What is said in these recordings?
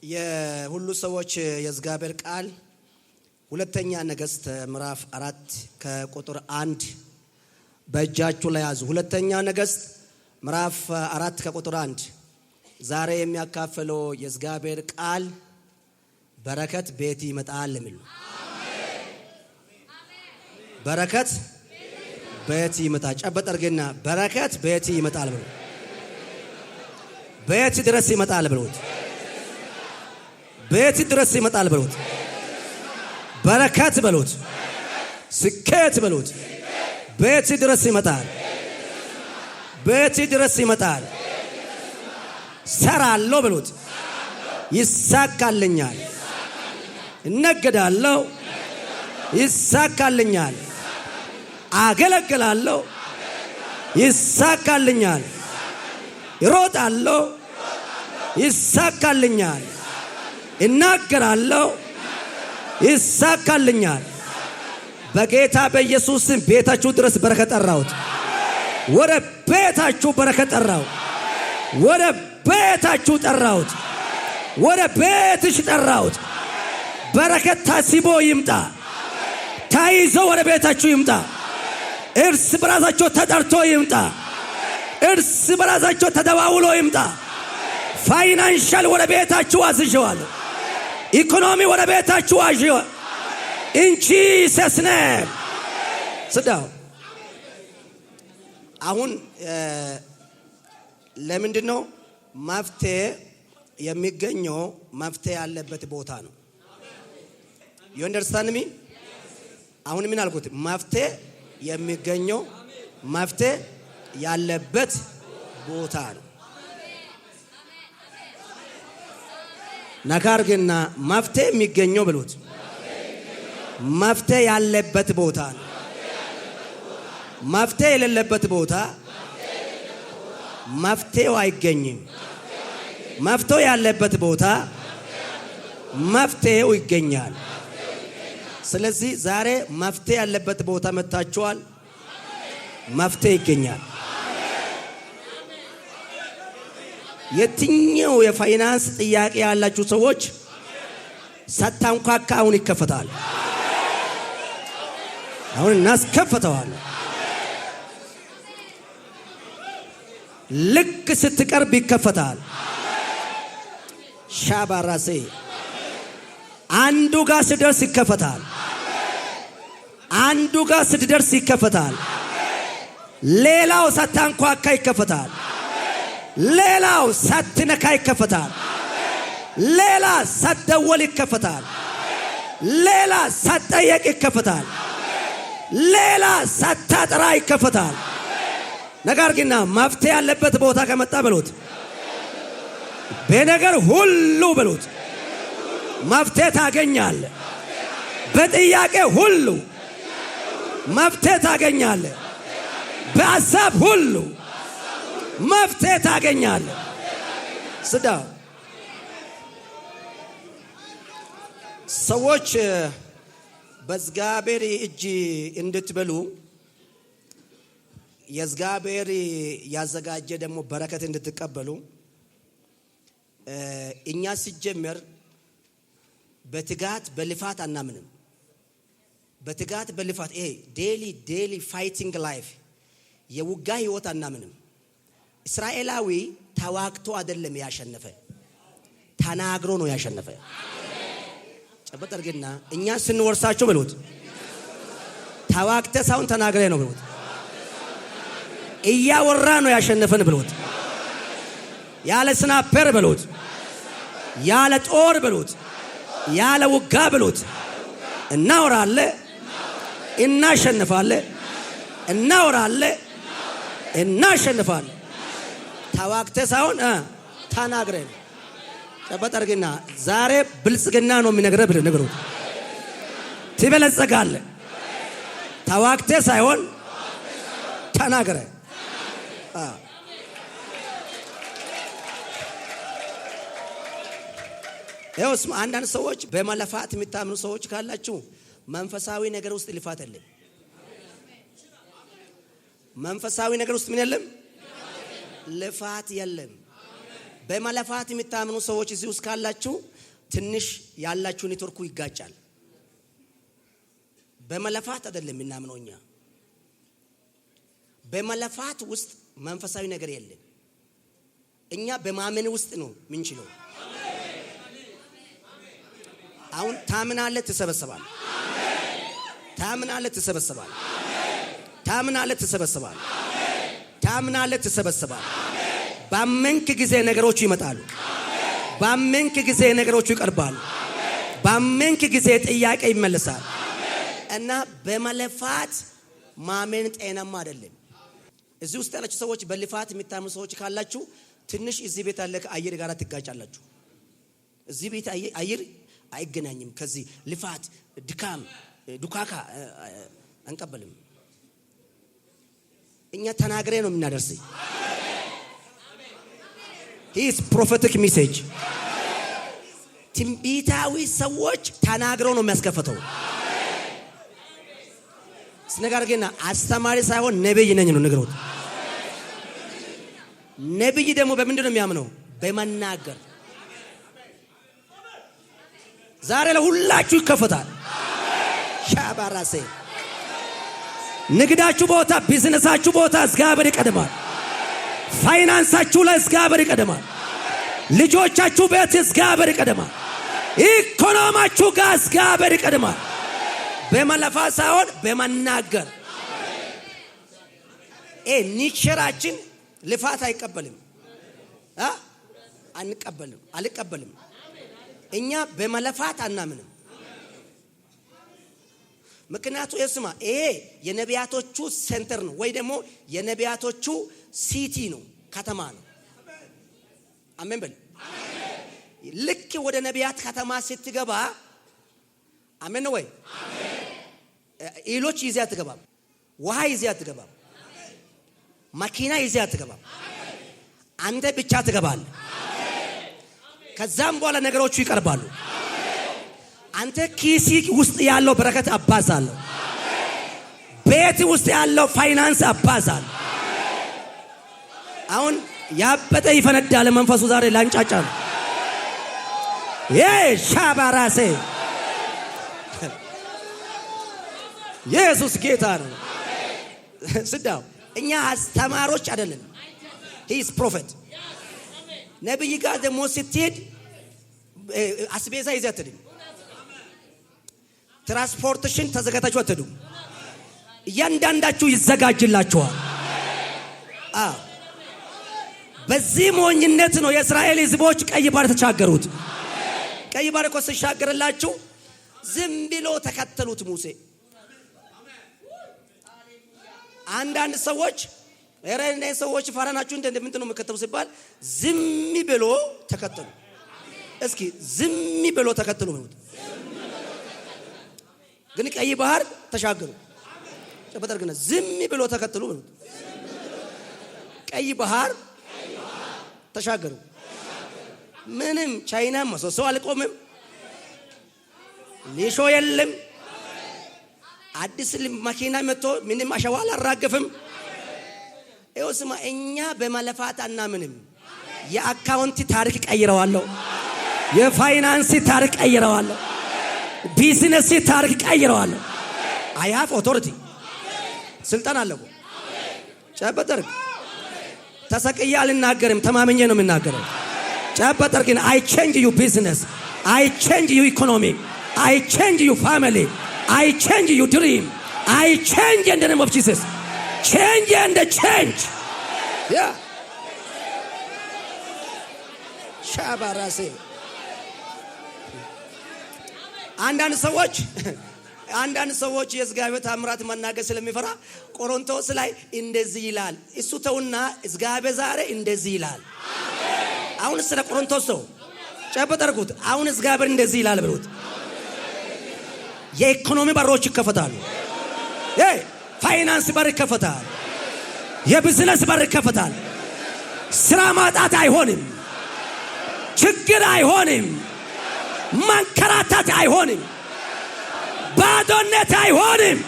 የሁሉ ሰዎች የእግዚአብሔር ቃል ሁለተኛ ነገሥት ምዕራፍ 4 ከቁጥር 1 በእጃችሁ ላይ ያዙ። ሁለተኛ ነገሥት ምዕራፍ 4 ከቁጥር 1 ዛሬ የሚያካፈለው የእግዚአብሔር ቃል በረከት ቤት ይመጣል የሚል አሜን። በረከት ቤት ይመጣል። ጨበጥ አድርገና በረከት ቤት ይመጣል ብሎ ቤት ድረስ ይመጣል ብሎት ቤት ድረስ ይመጣል ብሎት በረከት ብሎት ስኬት ብሎት ቤት ድረስ ይመጣል። ቤት ድረስ ይመጣል። ሰራለሁ ብሎት ይሳካልኛል። እነገዳለሁ ይሳካልኛል። አገለግላለሁ ይሳካልኛል። ይሮጣለሁ ይሳካልኛል። እናገራለሁ ይሳካልኛል። በጌታ በኢየሱስ ስም ቤታችሁ ድረስ በረከት ጠራሁት። ወደ ቤታችሁ በረከት ጠራሁት። ወደ ቤታችሁ ጠራሁት። ወደ ቤትሽ ጠራሁት። በረከት ታስቦ ይምጣ። ታይዞ ወደ ቤታችሁ ይምጣ። እርስ በራሳቸው ተጠርቶ ይምጣ። እርስ በራሳቸው ተደዋውሎ ይምጣ። ፋይናንሻል ወደ ቤታችሁ አዝዤዋለሁ። ኢኮኖሚ ወደ ቤታችሁ አዝዤዋለሁ። In Jesus name. Sit down. አሁን ለምንድነው መፍትሄ የሚገኘው? መፍትሄ ያለበት ቦታ ነው። You understand me? አሁን ምን አልኩት? መፍትሄ የሚገኘው መፍትሄ ያለበት ቦታ ነው። ነገር ግን መፍትሄ የሚገኘው ብሉት መፍትሄ ያለበት ቦታ ነው። መፍትሄ የሌለበት ቦታ መፍትሄው አይገኝም። መፍትሄ ያለበት ቦታ መፍትሄው ይገኛል። ስለዚህ ዛሬ መፍትሄ ያለበት ቦታ መጣችኋል። መፍትሄ ይገኛል። የትኛው የፋይናንስ ጥያቄ ያላችሁ ሰዎች ሳታንኳካ አሁን ይከፈታል። አሁን እናስከፍተዋለን። ልክ ስትቀርብ ይከፈታል። ሻባራሴ አንዱ ጋር ሲደርስ ይከፈታል። አንዱ ጋር ስትደርስ ይከፈታል። ሌላው ሳታንኳካ ይከፈታል። ሌላው ሳትነካ ይከፈታል። ሌላ ሳትደወል ይከፈታል። ሌላ ሳትጠየቅ ይከፈታል። ሌላ ሳታጥራ ይከፈታል። ነገር ግን መፍትሄ ያለበት ቦታ ከመጣ ብሎት በነገር ሁሉ ብሎት መፍትሄ ታገኛለህ። በጥያቄ ሁሉ መፍትሄ ታገኛለህ። በሐሳብ ሁሉ መፍትሄ ታገኛለህ። ስዳ ሰዎች በእግዚአብሔር እጅ እንድትበሉ የእግዚአብሔር ያዘጋጀ ደግሞ በረከት እንድትቀበሉ እኛ ሲጀመር በትጋት በልፋት አናምንም። በትጋት በልፋት ዴሊ ፋይቲንግ ላይፍ የውጋ ህይወት አናምንም። እስራኤላዊ ተዋግቶ አይደለም ያሸነፈ፣ ተናግሮ ነው ያሸነፈ። ጨበጥ አድርገና እኛ ስንወርሳቸው ብሉት ተዋግተ ሳይሆን ተናግረ ነው ብሉት። እያወራ ነው ያሸነፈን ብሉት። ያለ ስናፐር ብሉት፣ ያለ ጦር ብሉት፣ ያለ ውጋ ብሉት። እናወራለን፣ እናሸንፋለን። እናወራለን፣ እናሸንፋለን። ተዋግተ ሳይሆን ተናግረን። ጨበጥ አድርገና ዛሬ ብልጽግና ነው የሚነግረህ ብለህ ንገሩት። ትበለጽጋለህ። ተዋግተ ሳይሆን ተናግረ። ይኸውስ አንዳንድ ሰዎች በመለፋት የሚታምኑ ሰዎች ካላችሁ መንፈሳዊ ነገር ውስጥ ልፋት የለም። መንፈሳዊ ነገር ውስጥ ምን የለም? ልፋት የለም። በመለፋት የምታምኑ ሰዎች እዚህ ውስጥ ካላችሁ ትንሽ ያላችሁ ኔትወርኩ ይጋጫል። በመለፋት አይደለም እናምነው እኛ። በመለፋት ውስጥ መንፈሳዊ ነገር የለም። እኛ በማመን ውስጥ ነው ምንችለው። አሁን ታምናለህ ትሰበሰባለህ። ታምናለህ ትሰበሰባለህ። ታምናለህ ትሰበሰባለህ። ታምናለህ ትሰበሰባለህ። ባመንክ ጊዜ ነገሮች ይመጣሉ። ባመንክ ጊዜ ነገሮች ይቀርባሉ። ባመንክ ጊዜ ጥያቄ ይመለሳል። እና በመለፋት ማመን ጤናማ አይደለም። እዚህ ውስጥ ያላችሁ ሰዎች በልፋት የሚታምኑ ሰዎች ካላችሁ ትንሽ እዚህ ቤት ያለ አየር ጋር ትጋጫላችሁ። እዚህ ቤት አየር አይገናኝም። ከዚህ ልፋት ድካም ዱካካ አንቀበልም። እኛ ተናግሬ ነው የምናደርስ። His prophetic message ትንቢታዊ ሰዎች ተናግረው ነው የሚያስከፈተው። ስነጋር ግን አስተማሪ ሳይሆን ነብይ ነኝ ነው ንገሩት። ነብይ ደግሞ በምንድን ነው የሚያምነው? በመናገር። ዛሬ ለሁላችሁ ይከፈታል። ሻባራሴ ንግዳችሁ ቦታ፣ ቢዝነሳችሁ ቦታ እግዚአብሔር ይቀድማል። ፋይናንሳችሁ ላይ እግዚአብሔር ይቀድማል። ልጆቻችሁ ቤት እግዚአብሔር ይቀድማል። ኢኮኖሚያችሁ ጋር እግዚአብሔር ይቀድማል። በመለፋት ሳይሆን በመናገር። ኒቸራችን ልፋት አይቀበልም። አልቀበልም። እኛ በመለፋት አናምንም። ምክንያቱ እስማ ይሄ የነቢያቶቹ ሴንተር ነው ወይ ደግሞ የነቢያቶቹ ሲቲ ነው፣ ከተማ ነው። አሜን በል። ልክ ወደ ነቢያት ከተማ ስትገባ አሜን ነው ወይ? ኢሎች ይዘህ አትገባም። ውሃ ይዘህ አትገባም። መኪና ይዘህ አትገባም። አንተ ብቻ ትገባለህ። ከዛም በኋላ ነገሮቹ ይቀርባሉ። አንተ ኪሲ ውስጥ ያለው በረከት አባዛለሁ። ቤት ውስጥ ያለው ፋይናንስ አባዛለሁ። አሁን ያበጠ ይፈነዳል። መንፈሱ ዛሬ ላንጫጫ ነው። ሻባራሴ ኢየሱስ ጌታ ነው። ስዳው እኛ አስተማሪዎች አይደለም። he is prophet። ነብይ ጋር ደግሞ ስትሄድ አስቤዛ ይዘህ አትሄድም። ትራንስፖርቴሽን ተዘጋጅታችሁ አትሄዱም። እያንዳንዳችሁ ይዘጋጅላችኋል። በዚህ ሞኝነት ነው የእስራኤል ሕዝቦች ቀይ ባህር ተሻገሩት። ቀይ ባህር እኮ ሲሻገርላችሁ ዝም ብሎ ተከተሉት ሙሴ። አንዳንድ ሰዎች እረኔ ሰዎች ፈራናችሁ እንደምንድን ነው መከተሉ ሲባል ዝም ብሎ ተከተሉ። እስኪ ዝም ብሎ ተከተሉ ነው። ግን ቀይ ባህር ተሻገሩ። ጨበጠርግና ዝም ብሎ ተከተሉ ነው። ቀይ ባህር ተሻገሩ። ምንም ቻይና መሰሶ አልቆምም። ሊሾ የለም። አዲስ መኪና መጥቶ ምንም አሸዋ አላራገፍም። እውስማ እኛ በመለፋት አናምንም። የአካውንት ታሪክ ቀይረዋለሁ። የፋይናንስ ታሪክ ቀይረዋለሁ። ቢዝነስ ታሪክ ቀይረዋለሁ። I have authority። ስልጣን አለው። ጨበጠርግ ተሰቅዬ አልናገርም። ተማምኜ ነው የምናገረው። ጨበጠርግ I change your business። I change your economy። I change your family። I change your dream. I change in the name of Jesus. Change and change. Yeah. ሻባራሴ አንዳንድ ሰዎች የእግዚአብሔር ታምራት መናገር ስለሚፈራ ቆሮንቶስ ላይ እንደዚህ ይላል። እሱ ተውና እግዚአብሔር ዛሬ እንደዚህ ይላል። አሁን ስለ ቆሮንቶስ ነው ጨበጠርኩት። አሁን እግዚአብሔር እንደዚህ ይላል ብሉት። የኢኮኖሚ በሮች ይከፈታሉ። ፋይናንስ በር ይከፈታል። የቢዝነስ በር ይከፈታል። ስራ ማጣት አይሆንም። ችግር አይሆንም። መንከራተት አይሆንም። ባዶነት አይሆንም።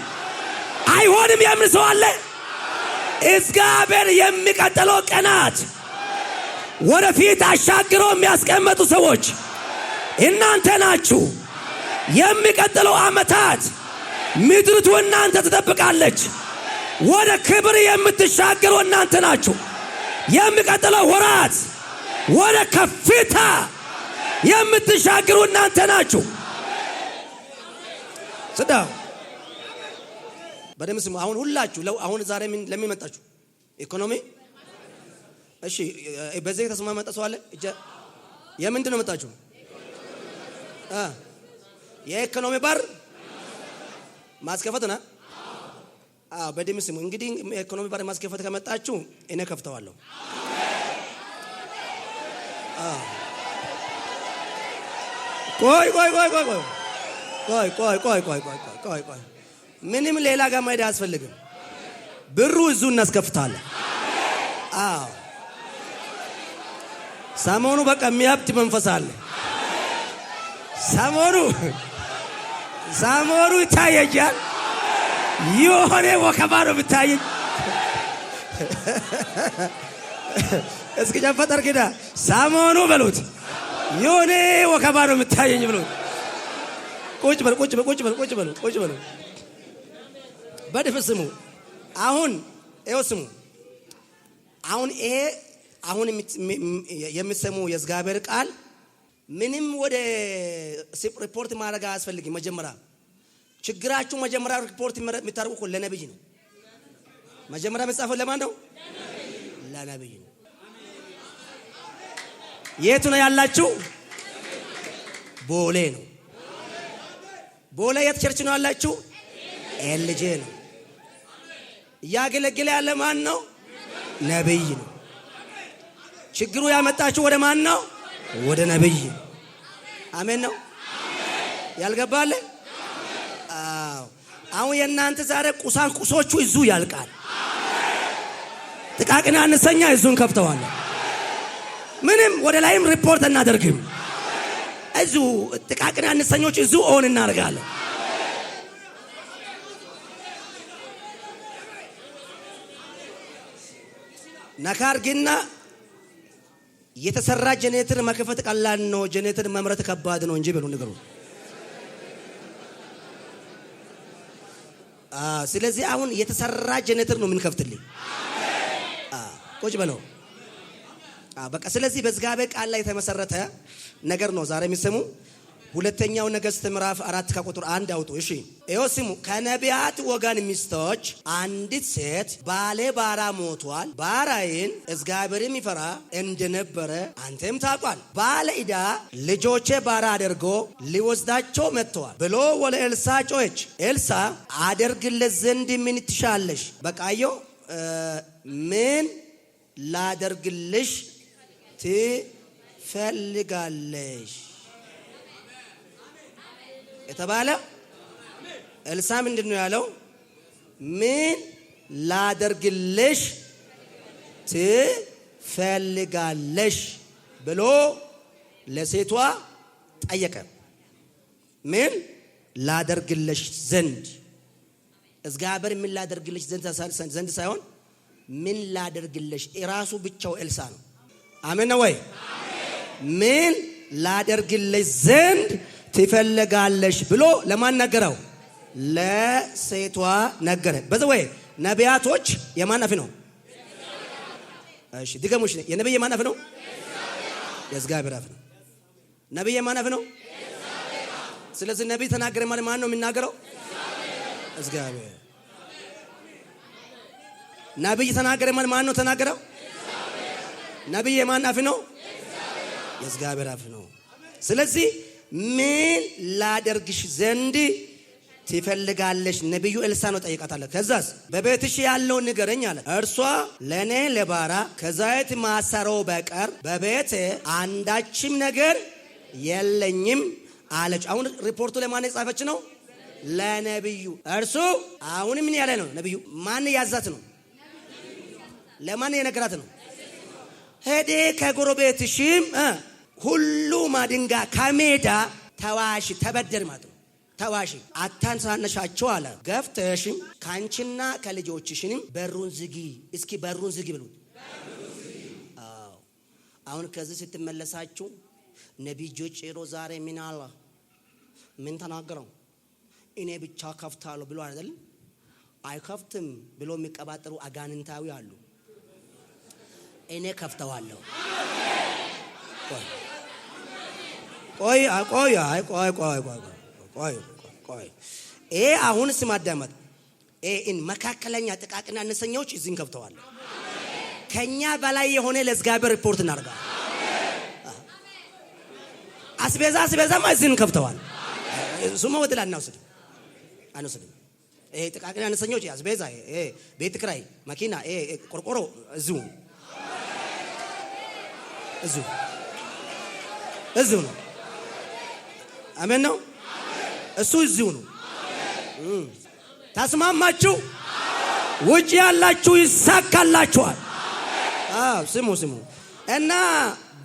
የሚል ሰው አለ። እግዚአብሔር የሚቀጥለው ቀናት ወደፊት አሻግረው የሚያስቀምጡ ሰዎች እናንተ ናችሁ። የሚቀጥለው ዓመታት ምድሪቱ እናንተ ትጠብቃለች። ወደ ክብር የምትሻገሩ እናንተ ናችሁ። የሚቀጥለው ወራት ወደ ከፍታ የምትሻገሩ እናንተ ናችሁ። ስዳው በደምብ ስሙ። አሁን ሁላችሁ አሁን ዛሬ ለምን መጣችሁ? ኢኮኖሚ እሺ፣ በዚህ ተስማማ መጣ ሰው አለ እጄ የምንድን ነው መጣችሁ? የኢኮኖሚ በር ማስከፈት ነው። በደምብ ስሙ። እንግዲህ ኢኮኖሚ በር ማስከፈት ከመጣችሁ እኔ ከፍተዋለሁ። ቆይ ምንም ሌላ ጋር መሄድ አያስፈልግም። ብሩ እዙ እናስከፍታለን። ሰሞኑ በቃ የሚያብድ መንፈስ አለ። ሰሞኑ ይታየኛል። የሆነ ወከባ ነው የምታየኝ። እስኪ ጨፈጠር ኪዳ ሰሞኑ በሉት የሆነ ወከባ ነው የምታየኝ ብሉት። ቁጭ በሉ። በደንብ ስሙ። አሁን ይኸው ስሙ። አሁን የምትሰሙ የእግዚአብሔር ቃል ምንም ወደ ሪፖርት ማድረግ አያስፈልግም። መጀመሪያ ችግራችሁ መጀመሪያ ሪፖርት የምታደርጉ እኮ ለነብይ ነው። መጀመሪያ መጻፈው ለማን ነው? ለነብይ ነው። የቱ ነው ያላችሁ? ቦሌ ነው። ቦሌ የት ቸርች ነው ያላችሁ? ኤልጄ ነው። እያገለገለ ያለ ማን ነው? ነብይ ነው። ችግሩ ያመጣችሁ ወደ ማን ነው? ወደ ነብይ። አሜን ነው ያልገባለ? አሁን የእናንተ ዛሬ ቁሳቁሶቹ እዙ ያልቃል። ጥቃቅና አነሰኛ እዙን ከፍተዋል። ምንም ወደ ላይም ሪፖርት እናደርግም። እዙ ጥቃቅና አነሰኞች እዙ ኦን እናደርጋለን። ነካርግና የተሰራ ጀኔሬተር መከፈት ቀላል ነው፣ ጀኔሬተር መምረት ከባድ ነው እንጂ ብሎ ነገሩ። ስለዚህ አሁን የተሰራ ጀኔሬተር ነው የምንከፍትልኝ። ቁጭ በለው በቃ። ስለዚህ በእግዚአብሔር ቃል ላይ የተመሰረተ ነገር ነው ዛሬ የሚሰሙ። ሁለተኛው ነገሥት ምዕራፍ 4 ከቁጥር 1 አውጡ። እሺ ይኸው ስሙ። ከነቢያት ወገን ሚስቶች አንዲት ሴት ባሌ ባራ ሞቷል፣ ባራዬን እግዚአብሔርን ይፈራ እንደነበረ አንተም ታውቃል። ባለ ዕዳ ልጆቼ ባራ አድርጎ ሊወስዳቸው መጥተዋል ብሎ ወደ ኤልሳ ጮኸች። ኤልሳ አደርግለት ዘንድ ምን ትሻለሽ? በቃዮ ምን ላደርግልሽ ትፈልጋለሽ የተባለ ኤልሳ ምንድን ነው ያለው? ምን ላደርግልሽ ትፈልጋለሽ ብሎ ለሴቷ ጠየቀ። ምን ላደርግልሽ ዘንድ፣ እግዚአብሔር ምን ላደርግልሽ ዘንድ ሳይሆን ምን ላደርግልሽ ራሱ ብቻው ኤልሳ ነው። አሜን ነው ወይ? ምን ላደርግልሽ ዘንድ ትፈልጋለሽ ብሎ ለማን ነገረው? ለሴቷ ነገረ። በዚህ ወይ ነቢያቶች የማን አፍ ነው? እሺ ድገሙሽ። የነብይ የማን አፍ ነው? የእግዚአብሔር አፍ ነው። ነብይ የማን አፍ ነው? ስለዚህ ነብይ ተናገረ ማለት ማን ነው የሚናገረው? እግዚአብሔር። ነብይ ተናገረ ማለት ማን ነው ተናገረው? ነብይ የማን አፍ ነው? የእግዚአብሔር አፍ ነው። ስለዚህ ምን ላደርግሽ ዘንድ ትፈልጋለሽ? ነብዩ ኤልሳ ነው ጠይቃታለ። ከዛስ በቤትሽ ያለው ንገረኝ አለ። እርሷ ለኔ ለባራ ከዘይት ማሰሮ በቀር በቤቴ አንዳችም ነገር የለኝም አለች። አሁን ሪፖርቱ ለማን የጻፈች ነው? ለነብዩ። እርሱ አሁን ምን ያለ ነው? ነብዩ ማን ያዛት ነው? ለማን የነገራት ነው? ሄዴ ከጎረቤትሽም ሁሉ ማድንጋ ከሜዳ ተዋሽ ተበደር ማለት ነው። ተዋሽ አታንሳነሻቸው አለ። ገፍተሽም ካንቺና ከልጆችሽንም በሩን ዝጊ። እስኪ በሩን ዝጊ ብሉት። አሁን ከዚህ ስትመለሳችሁ ነቢይ ጆቼሮ ዛሬ ምን አለ? ምን ተናገረው? እኔ ብቻ ከፍታለሁ ብሎ አይደል? አይከፍትም ብሎ የሚቀባጠሩ አጋንንታዊ አሉ። እኔ ከፍተዋለሁ። ቆይ አሁን ስማዳመጥ መካከለኛ ጥቃቅና አነስተኛዎች እዚህን ከፍተዋል። ከኛ በላይ የሆነ ለእግዚአብሔር ሪፖርት እናደርጋለን። አስቤዛማ እዚህን ከፍተዋል። ሱማ ወደላ አንወስድም። ጥቃቅና አነስተኛዎች አስቤዛ፣ ቤት ኪራይ፣ መኪና፣ ቆርቆሮ እዚሁ ነው። አሜን ነው። እሱ እዚሁ ነው። ተስማማችሁ? ውጭ ያላችሁ ይሳካላችኋል። ስሙ እና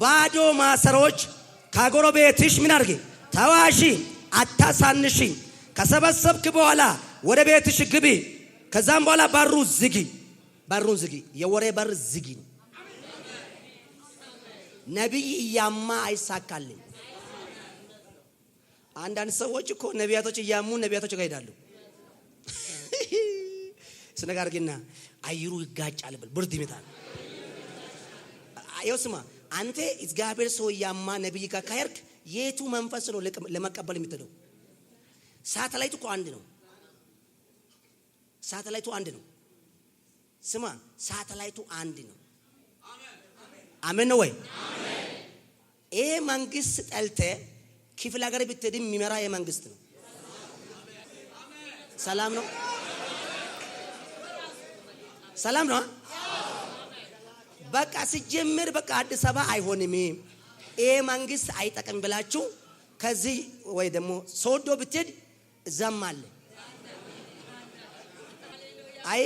ባዶ ማሰሮች ከጎረቤትሽ ምን አድርጊ? ተዋሺ፣ አታሳንሺ። ከሰበሰብክ በኋላ ወደ ቤትሽ ግቢ። ከዛም በኋላ በሩን ዝጊ። የወሬ በር ዝጊ። ነቢይ እያማ አይሳካልም። አንዳንድ ሰዎች እኮ ነቢያቶች እያሙ ነቢያቶች ጋር ይሄዳሉ። ስነጋር ግን አይሩ ይጋጫል ብል ብርድ ይመታል። ስማ አንተ እግዚአብሔር ሰው እያማ ነቢይ ጋር ካየርክ የቱ መንፈስ ነው ለመቀበል የምትለው? ሳተላይቱ እኮ አንድ ነው። ስማ ሳተላይቱ አንድ ነው። አሜን ነው ወይ? ይሄ መንግስት ጠልተ ክፍለ ሀገር ብትሄድም የሚመራ የመንግስት ነው። ሰላም ነው። በቃ ሲጀምር በቃ አዲስ አበባ አይሆንም፣ ይሄ መንግስት አይጠቅም ብላችሁ ከዚህ ወይ ደግሞ ሶዶ ብትሄድ እዛም አለ። አይ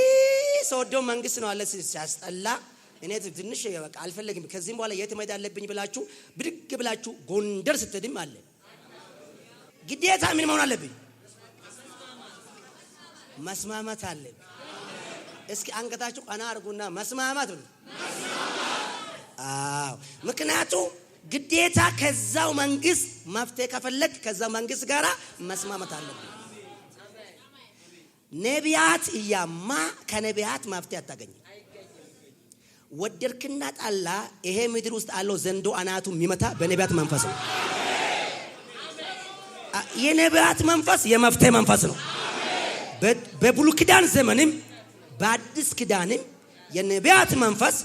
ሶዶ መንግስት ነው አለ ሲያስጠላ እኔ ትንሽ በቃ አልፈልግም ከዚህም በኋላ የት መሄድ አለብኝ ብላችሁ ብድግ ብላችሁ ጎንደር ስትሄድም አለ። ግዴታ ምን መሆን አለብኝ? መስማማት አለብኝ። እስኪ አንገታችሁ ቀና አድርጉና መስማማት ነው። ምክንያቱም ግዴታ ከዛው መንግስት መፍትሄ ከፈለክ ከዛው መንግስት ጋራ መስማማት አለብኝ። ነቢያት እያማ ከነቢያት መፍትሄ አታገኝም። ወደርክና ጣላ ይሄ ምድር ውስጥ አለው ዘንዶ አናቱ የሚመታ በነቢያት መንፈስ ነው። የነቢያት መንፈስ የመፍትሄ መንፈስ ነው። በብሉይ ኪዳን ዘመንም በአዲስ ኪዳንም የነቢያት መንፈስ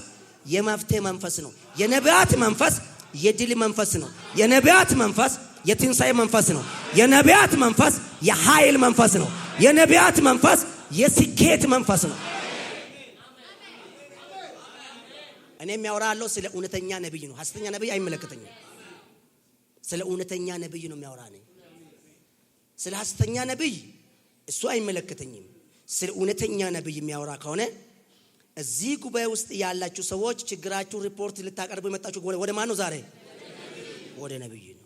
የመፍትሄ መንፈስ ነው። የነቢያት መንፈስ የድል መንፈስ ነው። የነቢያት መንፈስ የትንሣኤ መንፈስ ነው። የነቢያት መንፈስ የኃይል መንፈስ ነው። የነቢያት መንፈስ የስኬት መንፈስ ነው። እኔ የሚያወራለው ስለ እውነተኛ ነብይ ነው። ሐሰተኛ ነብይ አይመለከተኝም። ስለ እውነተኛ ነብይ ነው የሚያወራ ነኝ። ስለ ሐሰተኛ ነብይ እሱ አይመለከተኝም። ስለ እውነተኛ ነብይ የሚያወራ ከሆነ እዚህ ጉባኤ ውስጥ ያላችሁ ሰዎች ችግራችሁ ሪፖርት ልታቀርቡ የመጣችሁ ወደ ማን ነው ዛሬ? ወደ ነብይ ነው።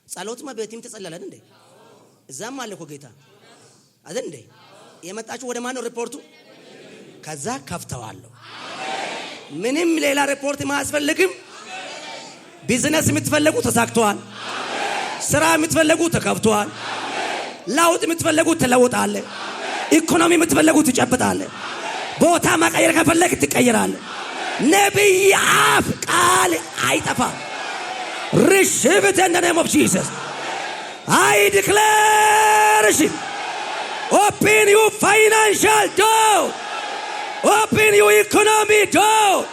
ጸሎትማ በቲም ተጸለለ እንዴ? እዛም አለ እኮ ጌታ አይደል እንዴ? የመጣችሁ ወደ ማን ነው ሪፖርቱ? ከዛ ከፍተዋለሁ። ምንም ሌላ ሪፖርት ማያስፈልግም። ቢዝነስ የምትፈልጉ ተሳክቷል። ስራ የምትፈልጉ ተከፍቷል። ለውጥ የምትፈልጉ ተለውጣለ። ኢኮኖሚ የምትፈልጉ ትጨብጣለ። ቦታ መቀየር ከፈለክ ትቀየራለ። ነብይ አፍ ቃል አይጠፋም። receive it in the name of Jesus. I declare it. Open your financial door. Open your economy door.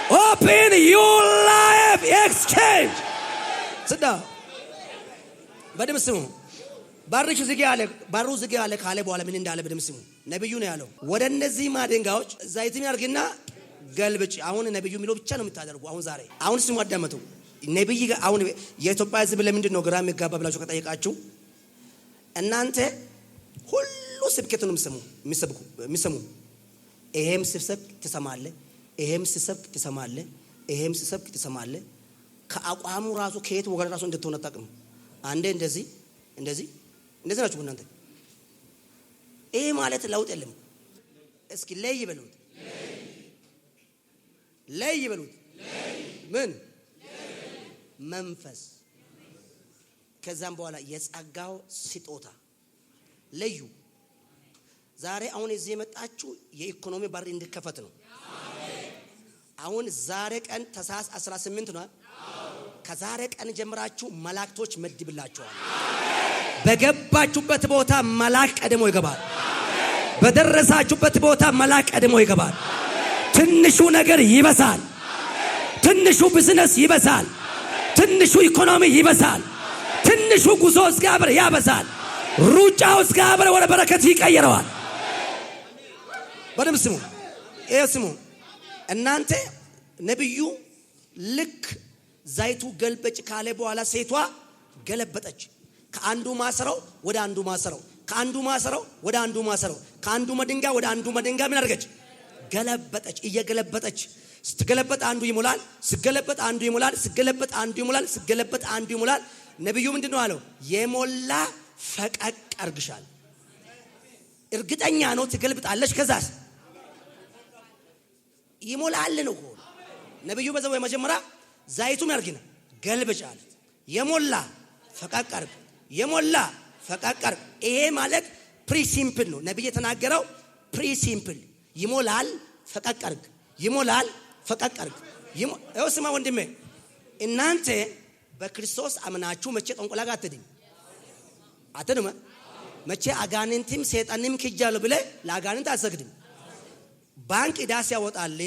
Open your life exchange. Sit down. በደም ስሙ። ባርሽ ዝጊ አለ። ባሩ ዝጊ አለ ካለ በኋላ ምን እንዳለ በደም ስሙ። ነብዩ ነው ያለው። ወደ እነዚህ ማደንጋዎች ዘይት ያርግና ገልብጭ። አሁን ነብዩ የሚለው ብቻ ነው የምታደርጉ። አሁን ስሙ አዳመጡ። ነብይ አሁን የኢትዮጵያ ሕዝብ ለምንድን ነው ግራ የሚጋባ ብላችሁ ከጠየቃችሁ እናንተ ሁሉ ስብከቱን የሚሰሙ ይሄም ሲሰብክ ትሰማለህ፣ ይሄም ሲሰብክ ትሰማለህ፣ ይሄም ሲሰብክ ትሰማለህ። ከአቋሙ ራሱ ከየት ወገን ራሱ እንደተሆነ ታውቅም። አንዴ እንደዚህ ናችሁ እናንተ። ይሄ ማለት ለውጥ የለም። እስኪ ለይ በሉት። ምን መንፈስ ከዛም በኋላ የጸጋው ስጦታ ለዩ። ዛሬ አሁን እዚህ የመጣችሁ የኢኮኖሚ በር እንዲከፈት ነው። አሁን ዛሬ ቀን ታኅሳስ 18 ነው። ከዛሬ ቀን ጀምራችሁ መላእክቶች መድብላችኋል። በገባችሁበት ቦታ መልአክ ቀድሞ ይገባል። በደረሳችሁበት ቦታ መልአክ ቀድሞ ይገባል። ትንሹ ነገር ይበዛል። ትንሹ ቢዝነስ ይበዛል። ትንሹ ኢኮኖሚ ይበዛል። ትንሹ ጉዞ እግዚአብሔር ያበዛል። ሩጫው እግዚአብሔር ወደ በረከት ይቀይረዋል። በደም ስሙ፣ ስሙ። እናንተ ነብዩ ልክ ዘይቱ ገልበጭ ካለ በኋላ ሴቷ ገለበጠች። ከአንዱ ማሰረው ወደ አንዱ ማሰረው፣ ከአንዱ ማሰረው ወደ አንዱ ማሰረው፣ ከአንዱ መድንጋ ወደ አንዱ መድንጋ ምን አደረገች? ገለበጠች። እየገለበጠች ስትገለበጥ አንዱ ይሞላል፣ ስትገለበጥ አንዱ ይሞላል፣ ስትገለበጥ አንዱ ይሞላል፣ ስትገለበጥ አንዱ ይሞላል። ነብዩ ምንድነው አለው? የሞላ ፈቀቅ አርግሻል። እርግጠኛ ነው ትገልብጣለች። ከዛስ ይሞላል ነው። ነብዩ በዛው የመጀመሪያ ዘይቱም ያርግና ገልብጫል። የሞላ ፈቀቅ አርግ፣ የሞላ ፈቀቅ አርግ። ይሄ ማለት ፕሪሲምፕል ነው። ነብዩ የተናገረው ፕሪሲምፕል ይሞላል ፈቀቅ አርግ፣ ይሞላል ፈቀቅ አርግ። ይኸው ስማ ወንድሜ፣ እናንተ በክርስቶስ አምናችሁ መቼ ጠንቆላ ጋር አትድም? መቼ አጋንንትም ሰይጣንም ክጃሉ ብለ ለአጋንንት አትሰግድም? ባንክ ዕዳ ሲያወጣል፣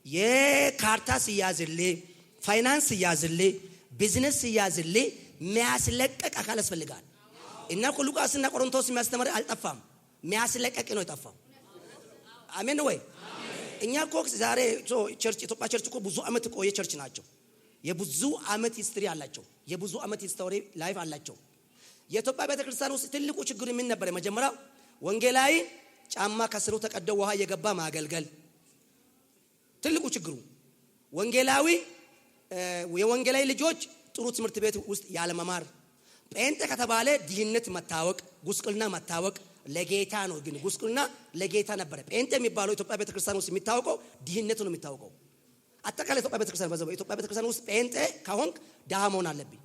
የካርታ ሲያዝል፣ ፋይናንስ ሲያዝል፣ ቢዝነስ ሲያዝል የሚያስለቀቅ አካል ያስፈልጋል። እና ሉቃስና ቆሮንቶስ የሚያስተምር አልጠፋም፣ የሚያስለቀቅ ነው የጠፋው። አሜን ወይ? እኛ እኮ ዛሬ ቸርች ኢትዮጵያ ቸርች እኮ ብዙ አመት ቆየ ቸርች ናቸው። የብዙ አመት ሂስትሪ አላቸው። የብዙ አመት ሂስቶሪ ላይፍ አላቸው። የኢትዮጵያ ቤተክርስቲያን ውስጥ ትልቁ ችግር ምን ነበር? መጀመሪያው ወንጌላዊ ጫማ ከስሩ ተቀደው ውሃ እየገባ ማገልገል ትልቁ ችግሩ። ወንጌላዊ የወንጌላዊ ልጆች ጥሩ ትምህርት ቤት ውስጥ ያለ መማር። ጴንጤ ከተባለ ድህነት መታወቅ፣ ጉስቁልና መታወቅ ለጌታ ነው። ግን ጉስቁልና ለጌታ ነበር። ጴንጤ የሚባለው ኢትዮጵያ ቤተክርስቲያን ውስጥ የሚታወቀው ድህነት ነው የሚታወቀው። አጠቃላይ ኢትዮጵያ ቤተክርስቲያን በዛው ኢትዮጵያ ቤተክርስቲያን ውስጥ ጴንጤ ከሆንክ ዳሃ መሆን አለብኝ።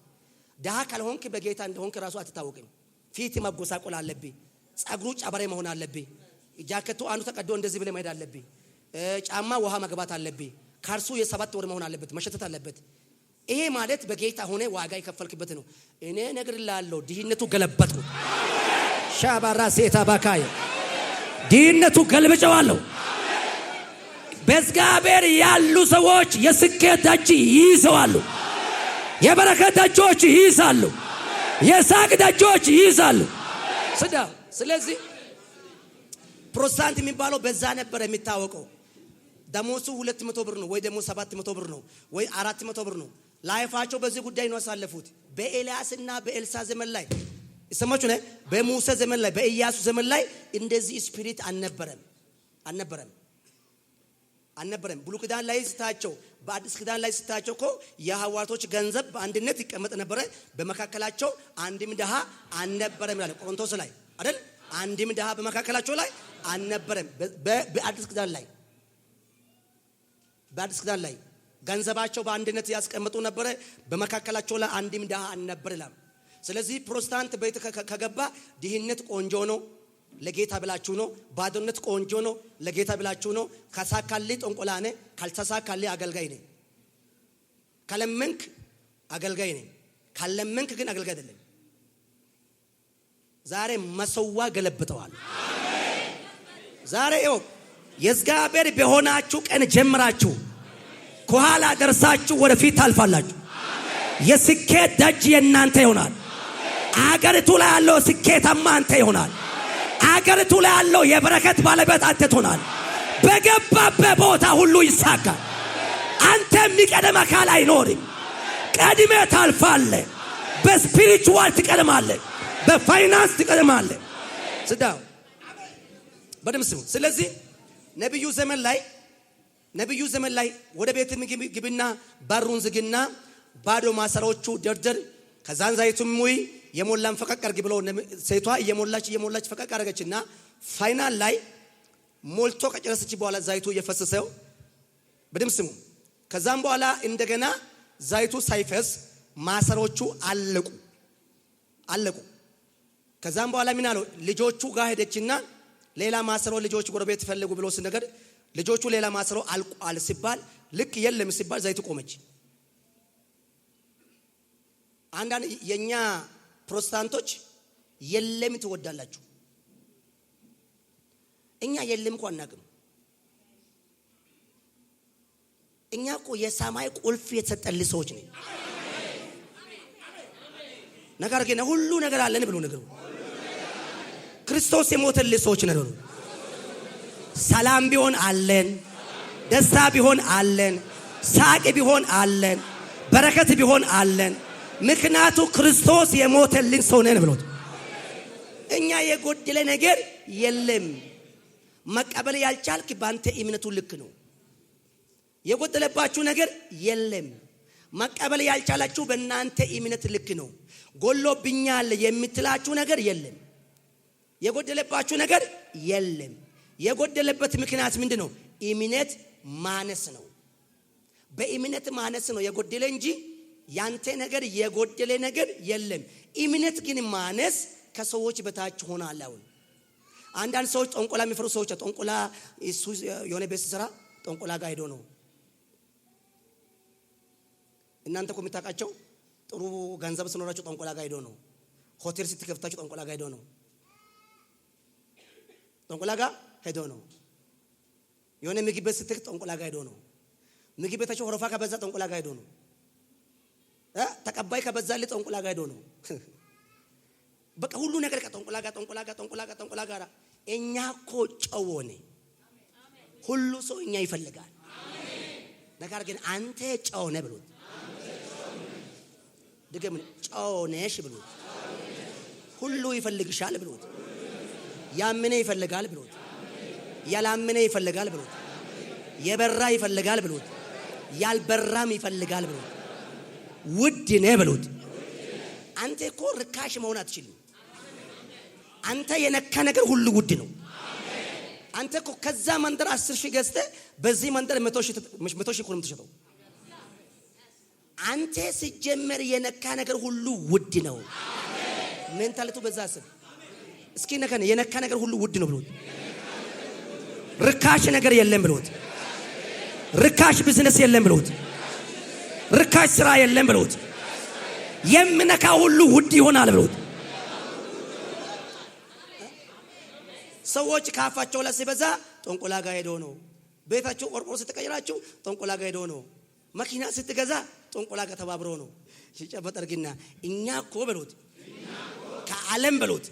ዳሃ ካልሆንክ በጌታ እንደሆንክ ራሱ አትታወቅም። ፊት መጎሳቆል አለብኝ። ጸጉሩ ጨበሬ መሆን አለብኝ። ጃኬቱ አንዱ ተቀዶ እንደዚህ ብለ መሄድ አለብኝ። ጫማ ውሃ መግባት አለብኝ። ካርሱ የ7 ወር መሆን አለበት፣ መሸተት አለበት። ይሄ ማለት በጌታ ሆነ ዋጋ ይከፈልክበት ነው። እኔ ነግርልሃለሁ፣ ድህነቱ ገለበጥኩ። ሻባራ ሴታ ባካይ ድህነቱ ገልብጨዋለሁ። በእግዚአብሔር ያሉ ሰዎች የስኬት ደጅ ይይዛሉ። የበረከት ደጆች ይይዛሉ። የሳቅ ደጆች ይይዛሉ። ስለዚህ ፕሮቴስታንት የሚባለው በዛ ነበር የሚታወቀው። ደሞዙ 200 ብር ነው ወይ ደግሞ 700 ብር ነው ወይ 400 ብር ነው። ላይፋቸው በዚህ ጉዳይ ነው ያሳለፉት። በኤልያስና በኤልሳ ዘመን ላይ ይሰማችሁ ነው። በሙሴ ዘመን ላይ በኢያሱ ዘመን ላይ እንደዚህ ስፒሪት አልነበረም። ብሉይ ኪዳን ላይ ስታቸው በአዲስ ኪዳን ላይ ስታቸው እኮ የሐዋርያቶች ገንዘብ በአንድነት ይቀመጥ ነበር። በመካከላቸው አንድም ድሃ አልነበረም ይላል ቆሮንቶስ ላይ አይደል? አንድም ድሃ በመካከላቸው ላይ አልነበረም። በአዲስ ኪዳን ላይ ገንዘባቸው በአንድነት ያስቀምጡ ነበር። በመካከላቸው ላይ አንድም ድሃ አልነበር ይላል። ስለዚህ ፕሮቴስታንት ቤት ከገባ ድህነት ቆንጆ ነው ለጌታ ብላችሁ ነው። ባዶነት ቆንጆ ነው ለጌታ ብላችሁ ነው። ከሳካልህ ጠንቆላ ነህ፣ ካልተሳካልህ አገልጋይ ነህ። ከለመንክ አገልጋይ ነህ፣ ካልለመንክ ግን አገልጋይ አይደለም። ዛሬ መሰዋ ገለብጠዋል። ዛሬ የእግዚአብሔር በሆናችሁ ቀን ጀምራችሁ ከኋላ ደርሳችሁ ወደፊት ታልፋላችሁ። የስኬት ደጅ የእናንተ ይሆናል። አገሪቱ ላይ ያለው ስኬታማ አንተ ይሆናል። አገሪቱ ላይ ያለው የበረከት ባለቤት አንተ ትሆናል። በገባበት ቦታ ሁሉ ይሳካል። አንተ የሚቀደም አካል አይኖርም። ቀድሜ ታልፋለህ። በስፒሪቹዋል ትቀድማለህ፣ በፋይናንስ ትቀድማለህ። ስዳው በደም ስሙ። ስለዚህ ነብዩ ዘመን ላይ ወደ ቤት ግብና በሩን ዝግና ባዶ ማሰሮቹ ደርደር ከዛን ዘይቱም ወይ የሞላን ፈቀቅ አርግ ብሎ ሴቷ እየሞላች ፈቀቅ አረገችና ፋይናል ላይ ሞልቶ ከጨረሰች በኋላ ዘይቱ እየፈሰሰው በደም ስሙ ከዛም በኋላ እንደገና ዘይቱ ሳይፈስ ማሰሮቹ አለቁ። ከዛም በኋላ ምን አለው? ልጆቹ ጋር ሄደችና ሌላ ማሰሮ ልጆቹ ጎረቤት ፈልጉ ብሎ ሲነገር ልጆቹ ሌላ ማሰሮ አልቋል ሲባል ልክ የለም ሲባል ዘይቱ ቆመች። አንዳንድ የኛ ፕሮቴስታንቶች የለም ትወዳላችሁ። እኛ የለም እኮ አናውቅም። እኛ እኮ የሰማይ ቁልፍ የተሰጠን ሰዎች ነን። ነገር ግን ሁሉ ነገር አለን ብሎ ነገር ክርስቶስ የሞተልን ሰዎች ነን። ሰላም ቢሆን አለን፣ ደስታ ቢሆን አለን፣ ሳቅ ቢሆን አለን፣ በረከት ቢሆን አለን። ምክንያቱ ክርስቶስ የሞተልን ሰው ነን ብሎት እኛ የጎደለ ነገር የለም። መቀበል ያልቻልክ ባንተ እምነቱ ልክ ነው። የጎደለባችሁ ነገር የለም። መቀበል ያልቻላችሁ በእናንተ እምነት ልክ ነው። ጎሎብኛል የምትላችሁ ነገር የለም። የጎደለባችሁ ነገር የለም። የጎደለበት ምክንያት ምንድነው? እምነት ማነስ ነው። በእምነት ማነስ ነው የጎደለ እንጂ ያንተ ነገር የጎደለ ነገር የለም። እምነት ግን ማነስ ከሰዎች በታች ሆናል። አሁን አንዳንድ ሰዎች ጠንቆላ የሚፈሩ ሰዎች ጠንቆላ እሱ የሆነ ቤት ስራ ጠንቆላ ጋር ሄዶ ነው። እናንተ እኮ የምታውቃቸው ጥሩ ገንዘብ ሲኖራቸው ጠንቆላ ጋር ሄዶ ነው። ሆቴል ስትከፍታቸው ጠንቆላ ጋር ሄዶ ነው። ጠንቆላ ጋር ሄዶ ነው። የሆነ ምግብ ቤት ስትከፍት ጠንቆላ ጋር ሄዶ ነው። ምግብ ቤታቸው ወረፋ ከበዛ ጠንቆላ ጋር ሄዶ ነው። ተቀባይ ከበዛልህ ጠንቆላ ጋር ሄዶ ነው። በቃ ሁሉ ነገር ከጠንቆላ ጋር እኛ እኮ ጨው ነን። ሁሉ ሰው እኛ ይፈልጋል። ነገር ግን አንተ ጨው ነህ ብሎት ድገም፣ ጨው ነሽ ብሎት ሁሉ ይፈልግሻል ብሎት ያመነ ይፈልጋል ብሎት ያላመነ ይፈልጋል ብሎት የበራ ይፈልጋል ብሎት ያልበራም ይፈልጋል ብሎት ውድ ነህ ብሎት አንተ እኮ ርካሽ መሆን አትችልም። አንተ የነካ ነገር ሁሉ ውድ ነው። አንተ እኮ ከዛ መንደር 10,000 ገዝተህ በዚህ መንደር 100,000 እኮ ነው የምትሸጠው። አንተ ሲጀመር የነካ ነገር ሁሉ ውድ ነው። ሜንታሊቱ በዛ አስብ እስኪ። የነካ ነገር ሁሉ ውድ ነው ብሎት ርካሽ ነገር የለም ብሎት ርካሽ ቢዝነስ የለም ብሎት ርካሽ ስራ የለም ብሎት የምነካ ሁሉ ውድ ይሆናል ብሎት ሰዎች ካፋቸው ላይ ሲበዛ ጠንቆላ ጋር ሄዶ ነው። ቤታቸው ቆርቆሮ ስትቀይራችሁ ጠንቆላ ጋር ሄዶ ነው። መኪና ስትገዛ ጠንቆላ ጋር ተባብሮ ነው። ሲጨበጠርግና እኛ እኮ ብሎት ከዓለም ብሎት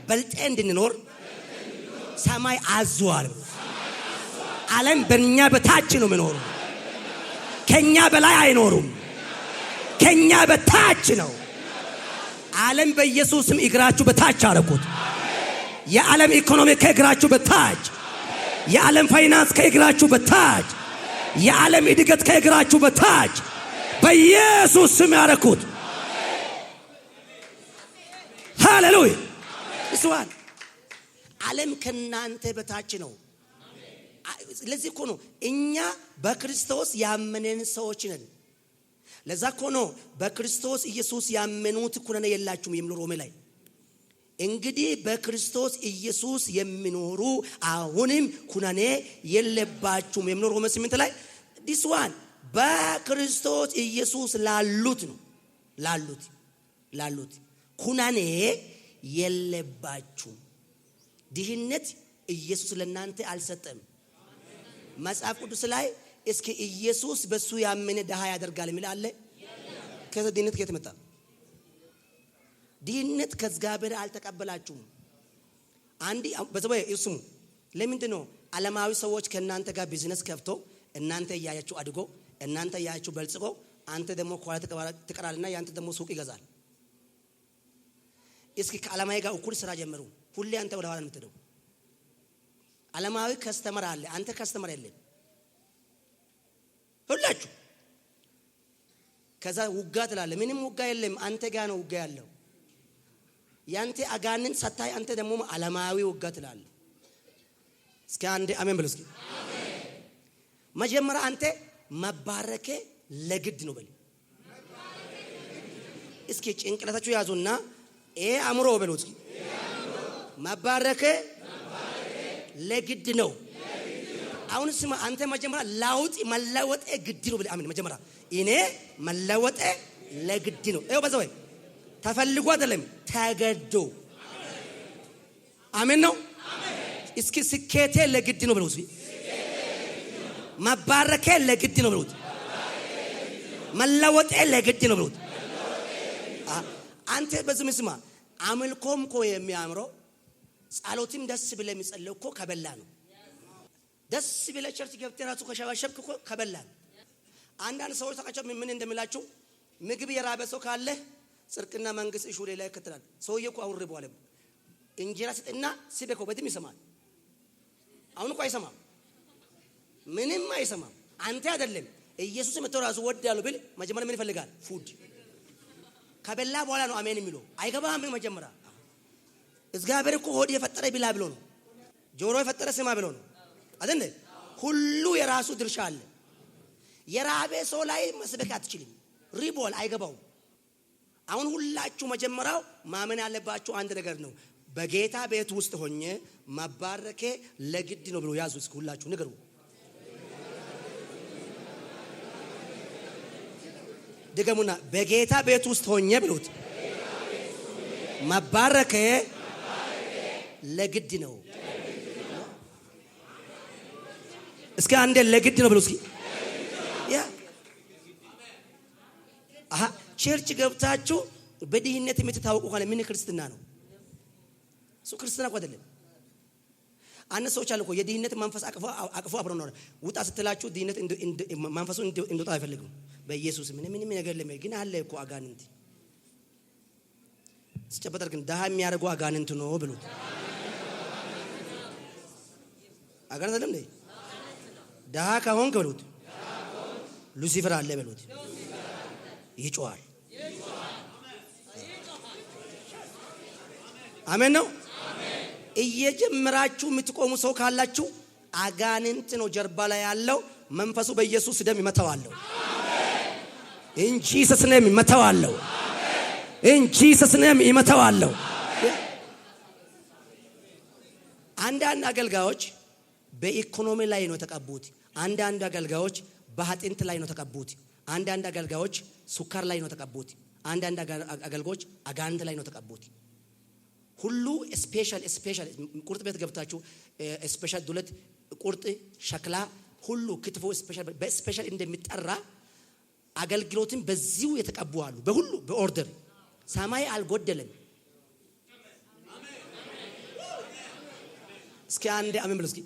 በልጤ እንድንኖር ሰማይ አዟል። ዓለም በእኛ በታች ነው የሚኖረው። ከኛ በላይ አይኖሩም። ከኛ በታች ነው። ዓለም በኢየሱስም እግራችሁ በታች አረኩት። የዓለም ኢኮኖሚ ከእግራችሁ በታች፣ የዓለም ፋይናንስ ከእግራችሁ በታች፣ የዓለም እድገት ከእግራችሁ በታች በኢየሱስ ስም ያረኩት። ሃሌሉያ። እስዋን ዓለም ከናንተ በታች ነው። ለዚህ እኮ ነው እኛ በክርስቶስ ያመነን ሰዎች ነን። ለዛ እኮ ነው በክርስቶስ ኢየሱስ ያመኑት ኩነኔ የላችሁም የሚለው ሮሜ ላይ። እንግዲህ በክርስቶስ ኢየሱስ የሚኖሩ አሁንም ኩነኔ የለባችሁም የሚለው ሮሜ 8 ላይ this one በክርስቶስ ኢየሱስ ላሉት ነው ላሉት ኩነኔ የለባችሁም። ድህነት ኢየሱስ ለናንተ አልሰጠም። መጽሐፍ ቅዱስ ላይ እስኪ ኢየሱስ በሱ ያመነ ደሃ ያደርጋል የሚል አለ? ከድህነት ከየት መጣ? ድህነት ከእግዚአብሔር አልተቀበላችሁም። አንዲ በዘበይ እሱም ለምንድን ነው ዓለማዊ ሰዎች ከእናንተ ጋር ቢዝነስ ከፍቶ እናንተ ያያችሁ አድጎ እናንተ ያያችሁ በልጽጎ አንተ ደግሞ ኳላ ተቀራልና ያንተ ደግሞ ሱቅ ይገዛል? እስኪ ከዓለማዊ ጋር እኩል ስራ ጀምሩ። ሁሌ አንተ ወደ ኋላ የምትሄደው ዓለማዊ ከስተመር አለ፣ አንተ ከስተመር የለም። ሁላችሁ ከዛ ውጋ ትላለህ። ምንም ውጋ የለም፣ አንተ ጋር ነው ውጋ ያለው። ያንተ አጋንን ሰታይ አንተ ደግሞ ዓለማዊ ውጋ ትላለህ። እስኪ አንዴ አሜን ብሉ። እስኪ አሜን። መጀመሪያ አንተ መባረክ ለግድ ነው በል። እስኪ ጭንቅላታችሁ ያዙና አእምሮ በሉት። መባረክ ለግድ ነው። አሁን ስማ አንተ መጀመሪያ ላውጥ መለወጥ ግድ ነው ብለህ አሜን። መጀመሪያ እኔ መለወጥ ለግድ ነው። ይኸው በዛው ተፈልጎ አይደለም ተገዶ። አሜን ነው። እስኪ ስኬቴ ለግድ ነው ብለው መባረክ ለግድ ነው ብለው መለወጥ ለግድ ነው ብለው አንተ በዚህ ስማ አምልኮም እኮ የሚያምረው ጸሎትም ደስ ብለህ የሚጸልየው እኮ ከበላ ነው። ደስ ብለህ ቸርች ገብተህ ራሱ ከሸባሸብክ እኮ ከበላ ነው። አንዳንድ ሰዎች ተቀጨው ምን እንደምላችሁ ምግብ የራበ ሰው ካለ ጽድቅና መንግስት እሹ ሌላ ይከተላል። ሰውዬው እኮ አውርቦ አለ እንጀራ ስጥና ሲበከው በደም ይሰማል። አሁን እኮ አይሰማም፣ ምንም አይሰማም። አንተ አይደለም ኢየሱስ መጥቶ ራሱ ወዳለው ቢል መጀመሪያ ምን ይፈልጋል? ፉድ ከበላ በኋላ ነው አሜን የሚለው። አይገባም። መጀመሪያ እግዚአብሔር እኮ ሆድ የፈጠረ ቢላ ብሎ ነው፣ ጆሮ የፈጠረ ስማ ብሎ ነው አይደል? ሁሉ የራሱ ድርሻ አለ። የራበ ሰው ላይ መስበክ አትችልም። ሪቦል አይገባውም። አሁን ሁላችሁ መጀመሪያው ማመን ያለባችሁ አንድ ነገር ነው። በጌታ ቤት ውስጥ ሆኜ መባረኬ ለግድ ነው ብሎ ያዙ። እስኪ ሁላችሁ ንገሩ። ድገሙና በጌታ ቤት ውስጥ ሆኜ ብሉት መባረኬ ለግድ ነው። እስኪ አንዴ ለግድ ነው ብሎ እስኪ ቸርች ገብታችሁ በድህነት የምትታወቁ ካለ ምን ክርስትና ነው? እሱ ክርስትና እኮ አይደለም። አንድ ሰዎች አሉ እኮ የድህነት መንፈስ አቅፎ አብረው ነው ውጣ ስትላችሁ ድህነት መንፈሱ እንድወጣ አይፈልግም። በኢየሱስ ምንም ነገር ለምን ግን አለ እኮ አጋንንት ሲጨበጠር ግን ደሃ የሚያደርገው አጋንንት ነው ብሉት። አጋንንት አይደለም እንዴ? ደሃ ከሆንክ ብሉት ሉሲፈር አለ ብሉት ይጮሃል። አሜን ነው። እየጀመራችሁ የምትቆሙ ሰው ካላችሁ አጋንንት ነው ጀርባ ላይ ያለው። መንፈሱ በኢየሱስ ደም ይመታዋለሁ። እንጂ ሰስነም ይመታዋለሁ። እንጂ ሰስነም ይመታዋለሁ። አንዳንድ አገልጋዮች በኢኮኖሚ ላይ ነው ተቀቡት። አንዳንድ አገልጋዮች በአጥንት ላይ ነው ተቀቡት። አንዳንድ አገልጋዮች ሱካር ላይ ነው ተቀቡት። አንዳንድ አገልጋዮች አጋንንት ላይ ነው ተቀቡት። ሁሉ ስፔሻል ቁርጥ ቤት ገብታችሁ ስፔሻል ዱለት ቁርጥ ሸክላ ሁሉ ክትፎ ስፔሻል እንደሚጠራ አገልግሎትን በዚሁ የተቀቡ አሉ። በሁሉ በኦርደር ሰማይ አልጎደለም። እስኪ አንዴ አሜን ብሎ እስኪ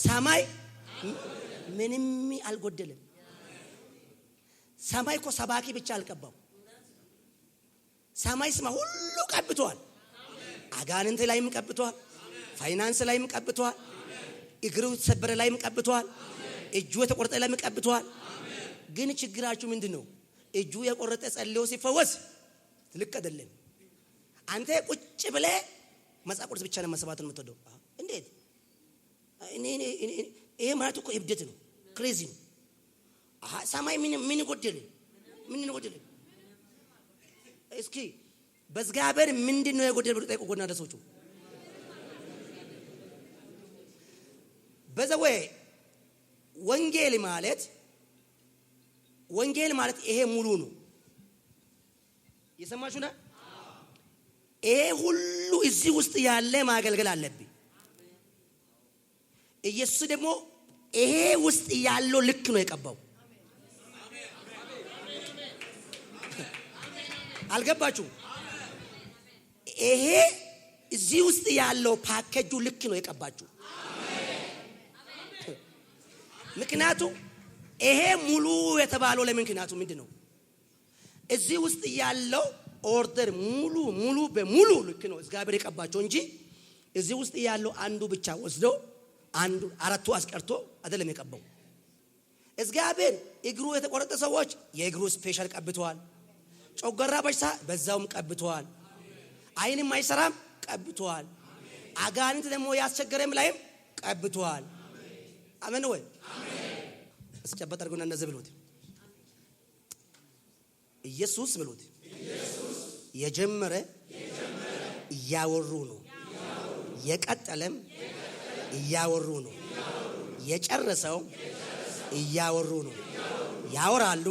ሰማይ ምንም አልጎደለም። ሰማይ እኮ ሰባኪ ብቻ አልቀባው። ሰማይ ስማ ሁሉ ቀብቷል። አጋንንት ላይም ቀብቷል። ፋይናንስ ላይም ቀብቷል። እግሩ ተሰበረ ላይም ቀብቷል። እጁ የተቆረጠ ላይም ቀብቷል። ግን ችግራችሁ ምንድነው? እጁ የቆረጠ ጸልዮ ሲፈወስ ልክ አይደለም። አንተ ቁጭ ብለህ መጽሐፍ ቅዱስ ብቻ ነው መሰባቱን የምትወደው። እንዴት ይሄ ማለት እኮ እብደት ነው። ክሬዚ ነው። ሰማይ ምን ጎደለ? ምን ጎደለ? እስኪ በእግዚአብሔር ምንድነው የጎደለ ብሎ ጠይቁ። ጎና ደሶቹ በዘወ ወንጌል ማለት ይሄ ሙሉ ነው። የሰማችሁ ነው? ይሄ ሁሉ እዚህ ውስጥ ያለ ማገልገል አለብኝ። ኢየሱስ ደግሞ ይሄ ውስጥ ያለው ልክ ነው የቀባው። አልገባችሁ? ይሄ እዚህ ውስጥ ያለው ፓኬጁ ልክ ነው የቀባችሁ። ምክንያቱም ይሄ ሙሉ የተባለው ለምክንያቱ ምንድነው? እዚህ ውስጥ ያለው ኦርደር ሙሉ በሙሉ ልክ ነው እግዚአብሔር የቀባቸው እንጂ እዚህ ውስጥ ያለው አንዱ ብቻ ወስዶ አንዱ አራቱ አስቀርቶ አይደለም የቀባው። እግዚአብሔር እግሩ የተቆረጠ ሰዎች የእግሩ ስፔሻል ቀብቷል። ጮገራ በሽታ በዛውም ቀብቷል። አይንም አይሰራም ቀብቷል። አጋንንት ደግሞ ያስቸገረም ላይም ቀብቷል። አሜን ወይ? እስጨበጥ አድርጉና እንደዚህ ብሉት። ኢየሱስ ብሉት። የጀመረ እያወሩ ነው። የቀጠለም እያወሩ ነው። የጨረሰው እያወሩ ነው። ያወራሉ፣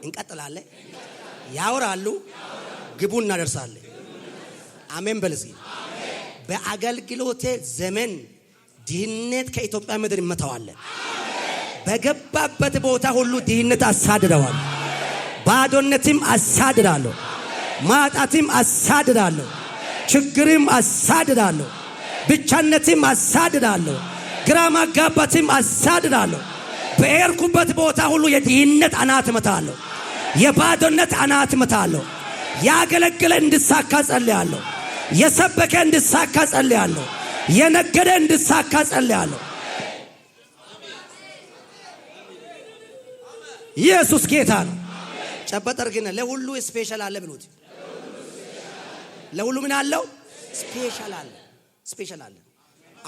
እንቀጥላለን። ያወራሉ፣ ግቡ እናደርሳለን። አሜን በል እስኪ። በአገልግሎቴ ዘመን ድህነት ከኢትዮጵያ ምድር ይመታዋለን። በገባበት ቦታ ሁሉ ድህነት አሳድደዋል። ባዶነትም አሳድዳለሁ። ማጣትም አሳድዳለሁ። ችግርም አሳድዳለሁ። ብቻነትም አሳድዳለሁ። ግራ ማጋባትም አሳድዳለሁ። በኤርኩበት ቦታ ሁሉ የድህነት አናት እመታለሁ። የባዶነት አናት እመታለሁ። ያገለገለ እንድሳካ ጸልያለሁ። የሰበከ እንድሳካ ጸልያለሁ። የነገደ እንድሳካ ጸልያለሁ። ኢየሱስ ጌታ ነው። ጨበጠር ግን ለሁሉ ስፔሻል አለ ብሉት። ለሁሉ ምን አለው? ስፔሻል አለ። ስፔሻል አለ።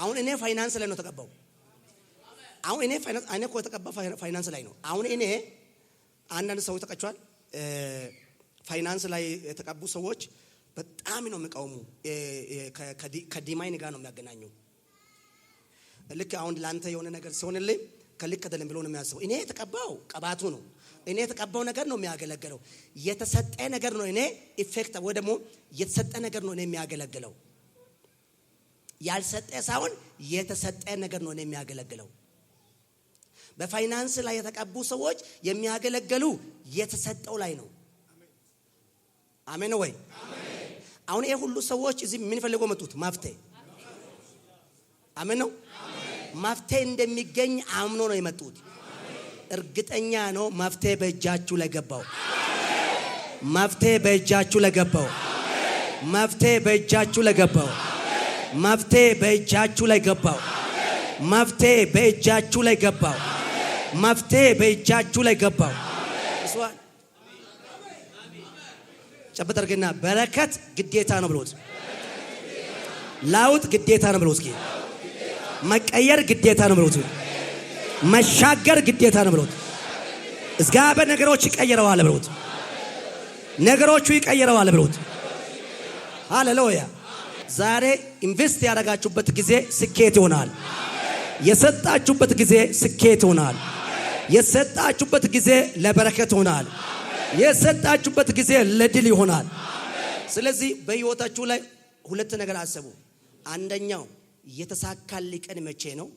አሁን እኔ ፋይናንስ ላይ ነው ተቀባው። አሁን እኔ እኮ የተቀባው ፋይናንስ ላይ ነው። አሁን እኔ አንዳንድ ሰዎች ተቀጫዋል። ፋይናንስ ላይ የተቀቡ ሰዎች በጣም ነው የሚቃወሙ። ከዲማይን ጋር ነው የሚያገናኙ። ልክ አሁን ላንተ የሆነ ነገር ሲሆንልኝ ከልክ አይደለም ብሎ ነው የሚያስበው። እኔ የተቀባው ቀባቱ ነው። እኔ የተቀባው ነገር ነው የሚያገለግለው። የተሰጠ ነገር ነው እኔ ኢፌክት ወይ ደግሞ የተሰጠ ነገር ነው እኔ የሚያገለግለው። ያልሰጠ ሳይሆን የተሰጠ ነገር ነው እኔ የሚያገለግለው። በፋይናንስ ላይ የተቀቡ ሰዎች የሚያገለግሉ የተሰጠው ላይ ነው። አሜን ወይ? አሁን ይሄ ሁሉ ሰዎች እዚህ ምን ፈልገው መጡት? መፍትሄ። አሜን ነው። መፍትሄ እንደሚገኝ አምኖ ነው የመጡት። እርግጠኛ ነው መፍትሄ በእጃችሁ ላይ ገባው። መፍትሄ በእጃችሁ ላይ ገባው። መፍትሄ በእጃችሁ ላይ ገባው። መፍትሄ በእጃችሁ ላይ ገባው። መፍትሄ በእጃችሁ ላይ ገባው። መፍትሄ በእጃችሁ ላይ ገባው። እሷን ጨበጥ አድርገና በረከት ግዴታ ነው ብሎት፣ ለውጥ ግዴታ ነው ብሎት፣ መቀየር ግዴታ ነው ብሎት፣ መሻገር ግዴታ ነው ብሎት፣ እግዚአብሔር ነገሮች ይቀየረዋል ብሎት፣ ነገሮቹ ይቀየረዋል ብሎት። ሃሌሉያ። ዛሬ ኢንቨስት ያደረጋችሁበት ጊዜ ስኬት ይሆናል። የሰጣችሁበት ጊዜ ስኬት ይሆናል። የሰጣችሁበት ጊዜ ለበረከት ይሆናል። የሰጣችሁበት ጊዜ ለድል ይሆናል። ስለዚህ በህይወታችሁ ላይ ሁለት ነገር አስቡ። አንደኛው የተሳካልኝ ቀን መቼ ነው?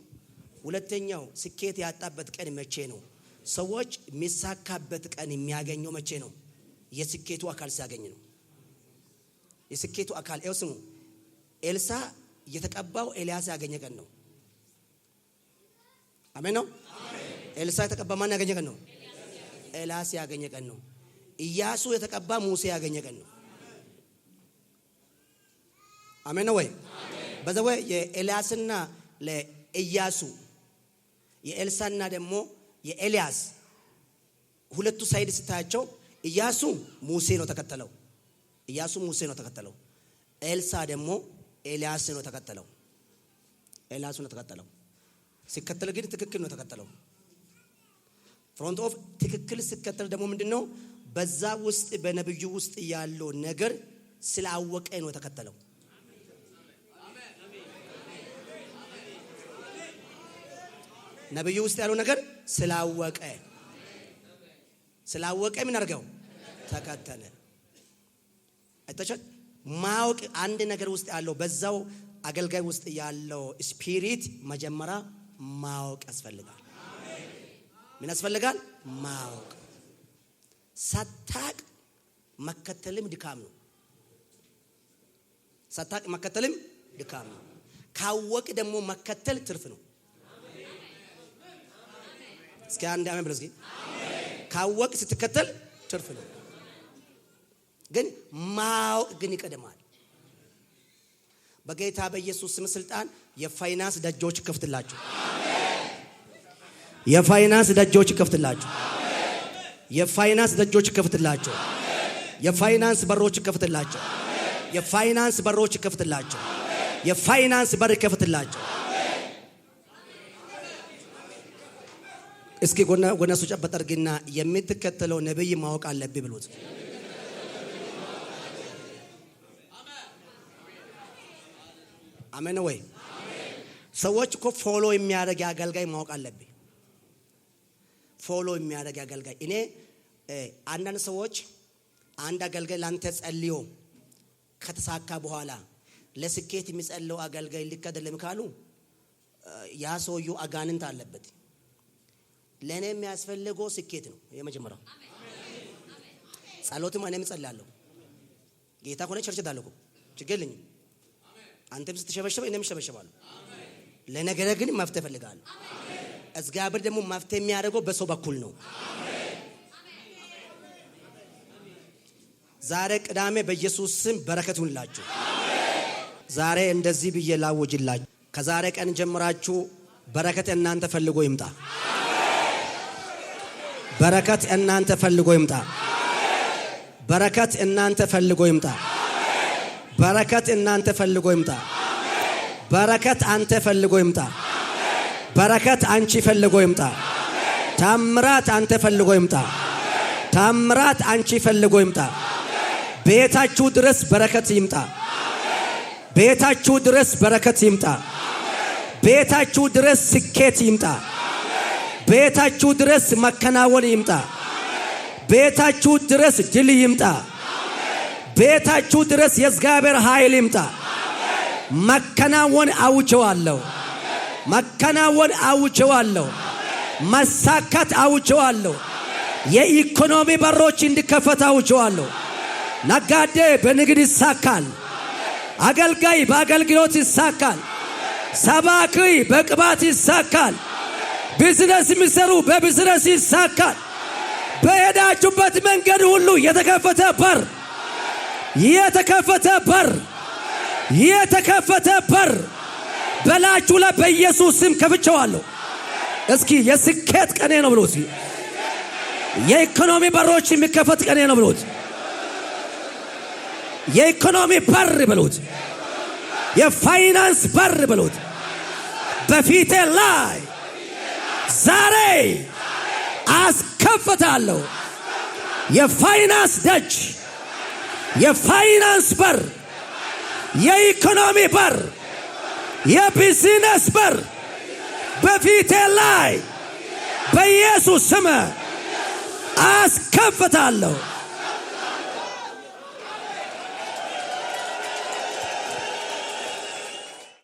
ሁለተኛው ስኬት ያጣበት ቀን መቼ ነው? ሰዎች የሚሳካበት ቀን የሚያገኘው መቼ ነው? የስኬቱ አካል ሲያገኝ ነው። የስኬቱ አካል ስሙ። ኤልሳ የተቀባው ኤልያስ ያገኘ ቀን ነው። አሜን ነው። ኤልሳ የተቀባ ማን ያገኘ ቀን ነው? ኤልያስ ያገኘ ቀን ነው። ኢያሱ የተቀባ ሙሴ ያገኘ ቀን ነው። አሜን ነው ወይ? በዛው የኤልያስና ለኢያሱ የኤልሳና ደግሞ የኤልያስ ሁለቱ ሳይድ ስታያቸው ኢያሱ ሙሴ ነው ተከተለው። ኢያሱ ሙሴ ነው ተከተለው። ኤልሳ ደግሞ ኤልያስ ነው ተከተለው። ኤልያስ ነው ተከተለው። ሲከተል ግን ትክክል ነው ተከተለው። ፍሮንት ኦፍ ትክክል ሲከተል ደግሞ ምንድነው? በዛ ውስጥ በነብዩ ውስጥ ያለው ነገር ስላወቀ ነው ተከተለው። ነብዩ ውስጥ ያለው ነገር ስላወቀ ምን አድርገው ተከተለ። አይተቻል። ማወቅ አንድ ነገር ውስጥ ያለው በዛው አገልጋይ ውስጥ ያለው ስፒሪት መጀመሪያ ማወቅ ያስፈልጋል። ምን ያስፈልጋል? ማወቅ። ሳታቅ መከተልም ድካም ነው። ሳታቅ መከተልም ድካም ነው። ካወቅ ደግሞ መከተል ትርፍ ነው። እስኪ አንድ አሜን ብለስ። ካወቅ ስትከተል ትርፍ ነው። ግን ማወቅ ግን ይቀድማል። በጌታ በኢየሱስ ስም ስልጣን የፋይናንስ ደጆች ከፍትላችሁ። የፋይናንስ ደጆች ከፍትላችሁ። የፋይናንስ ደጆች ከፍትላችሁ። የፋይናንስ በሮች ከፍትላችሁ። የፋይናንስ በሮች ከፍትላችሁ። የፋይናንስ በር ከፍትላችሁ። እስኪ ጎነሱ ጨበጥ አድርግና የምትከተለው ነብይ ማወቅ አለብህ ብሎት። አሜን ወይ? ሰዎች እኮ ፎሎ የሚያደርግ አገልጋይ ማወቅ አለብህ። ፎሎ የሚያደርግ አገልጋይ እኔ አንዳንድ ሰዎች አንድ አገልጋይ ላንተ ጸልዮ ከተሳካ በኋላ ለስኬት የሚጸልየው አገልጋይ ሊከደለም ካሉ ያ ሰውየው አጋንንት አለበት። ለኔ የሚያስፈልገው ስኬት ነው የመጀመሪያው። ጸሎትም እኔም ጸልያለሁ። ጌታ ሆነ ቸርች ዳለኩ ችግር የለኝም። አንተም ስትሸበሸበ እኔም እሸበሸባለሁ። ለነገር ግን መፍትሄ እፈልጋለሁ። እግዚአብሔር ደግሞ መፍትሄ የሚያደርገው በሰው በኩል ነው። ዛሬ ቅዳሜ በኢየሱስ ስም በረከት ይሁንላችሁ። ዛሬ እንደዚህ ብዬ ላውጅላችሁ። ከዛሬ ቀን ጀምራችሁ በረከት እናንተ ፈልጎ ይምጣ። በረከት እናንተ ፈልጎ ይምጣ። በረከት እናንተ ፈልጎ ይምጣ። በረከት እናንተ ፈልጎ ይምጣ። በረከት አንተ ፈልጎ ይምጣ። በረከት አንቺ ፈልጎ ይምጣ። ታምራት አንተ ፈልጎ ይምጣ። ታምራት አንቺ ፈልጎ ይምጣ። ቤታችሁ ድረስ በረከት ይምጣ። ቤታችሁ ድረስ በረከት ይምጣ። ቤታችሁ ድረስ ስኬት ይምጣ። ቤታችሁ ድረስ መከናወን ይምጣ። ቤታችሁ ድረስ ድል ይምጣ። ቤታችሁ ድረስ የእግዚአብሔር ኃይል ይምጣ። መከናወን አውጀዋለሁ። መከናወን አውጀዋለሁ። መሳካት አውጀዋለሁ። የኢኮኖሚ በሮች እንዲከፈቱ አውጀዋለሁ። ነጋዴ በንግድ ይሳካል። አገልጋይ በአገልግሎት ይሳካል። ሰባኪ በቅባት ይሳካል። ቢዝነስ የሚሰሩ በቢዝነስ ይሳካል። በሄዳችሁበት መንገድ ሁሉ የተከፈተ በር የተከፈተ በር የተከፈተ በር በላችሁ ላይ በኢየሱስ ስም ከፍቼዋለሁ። እስኪ የስኬት ቀኔ ነው ብሎት፣ የኢኮኖሚ በሮች የሚከፈት ቀኔ ነው ብሎት፣ የኢኮኖሚ በር ብሎት፣ የፋይናንስ በር ብሎት በፊቴ ላይ ዛሬ አስከፍታለሁ። የፋይናንስ ደጅ፣ የፋይናንስ በር፣ የኢኮኖሚ በር፣ የቢዝነስ በር በፊቴ ላይ በኢየሱስ ስም አስከፍታለሁ።